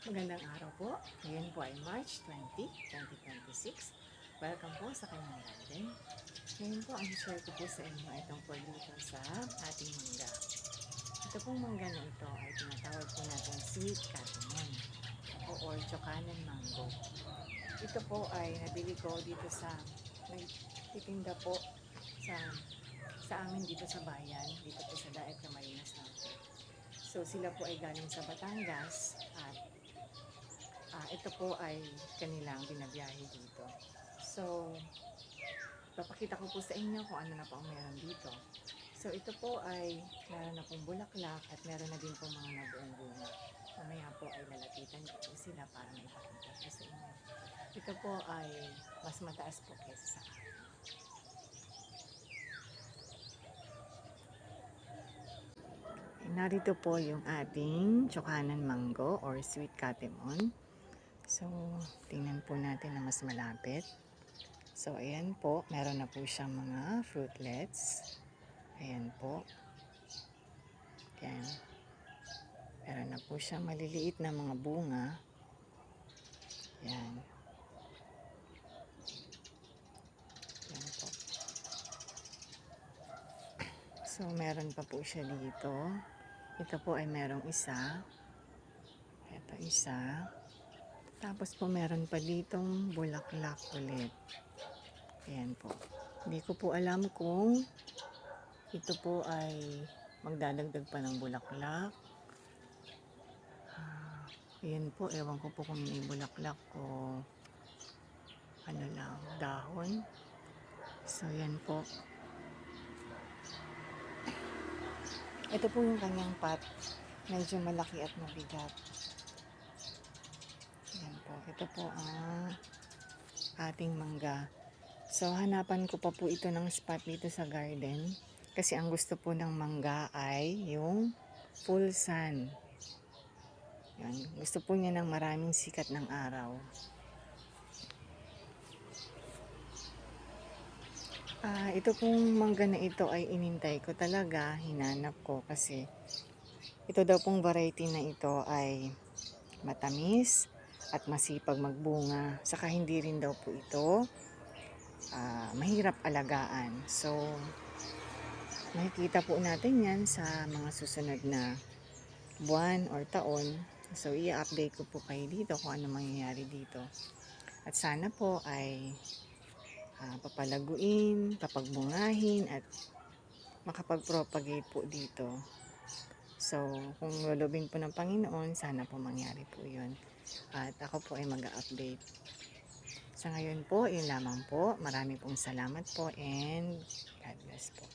Magandang araw po. Ngayon po ay March 20, 2026. Welcome po sa kanyang garden. Ngayon po, ang share ko po sa inyo ay tungkol dito sa ating mangga. Ito pong mangga na ito ay tinatawag po natin sweet catamon o chokanan mango. Ito po ay nabili ko dito sa nagtitinda po sa amin dito sa bayan, dito po sa Daet Camarines Norte. So sila po ay galing sa Batangas at ito po ay kanilang binabiyahe dito. So, papakita ko po sa inyo kung ano na po ang meron dito. So, ito po ay meron na pong bulaklak at meron na din pong mga nabuong bunga. Mamaya po ay lalapitan ko po sila para maipakita po sa inyo. Ito po ay mas mataas po kesa sa akin. Narito po yung ating chokanan mango or sweet catamon. So, tingnan po natin na mas malapit. So, ayan po. Meron na po siyang mga fruitlets. Ayan po. Ayan. Meron na po siyang maliliit na mga bunga. Ayan. Ayan po. So, meron pa po siya dito. Ito po ay merong isa. Ito isa. Tapos po meron pa ditong bulaklak ulit. Ayan po. Hindi ko po alam kung ito po ay magdadagdag pa ng bulaklak. Ayan po, ewan ko po kung may bulaklak o ano lang, dahon. So, ayan po. Ito po yung kanyang pot. Medyo malaki at mabigat. Ayan po. Ito po ang ating mangga. So, hanapan ko pa po ito ng spot dito sa garden. Kasi ang gusto po ng mangga ay yung full sun. Yan. Gusto po niya ng maraming sikat ng araw. Ito pong mangga na ito ay inintay ko talaga. Hinanap ko kasi ito daw pong variety na ito ay matamis at masipag magbunga. Saka hindi rin daw po ito mahirap alagaan. So, makikita po natin yan sa mga susunod na buwan or taon. So, i-update ko po kayo dito kung ano mangyayari dito. At sana po ay papalaguin, papagbungahin at makapag-propagate po dito. So, kung lulubin po ng Panginoon, sana po mangyari po yun. At ako po ay mag-update. Sa ngayon po, yun lamang po. Marami pong salamat po and God bless po.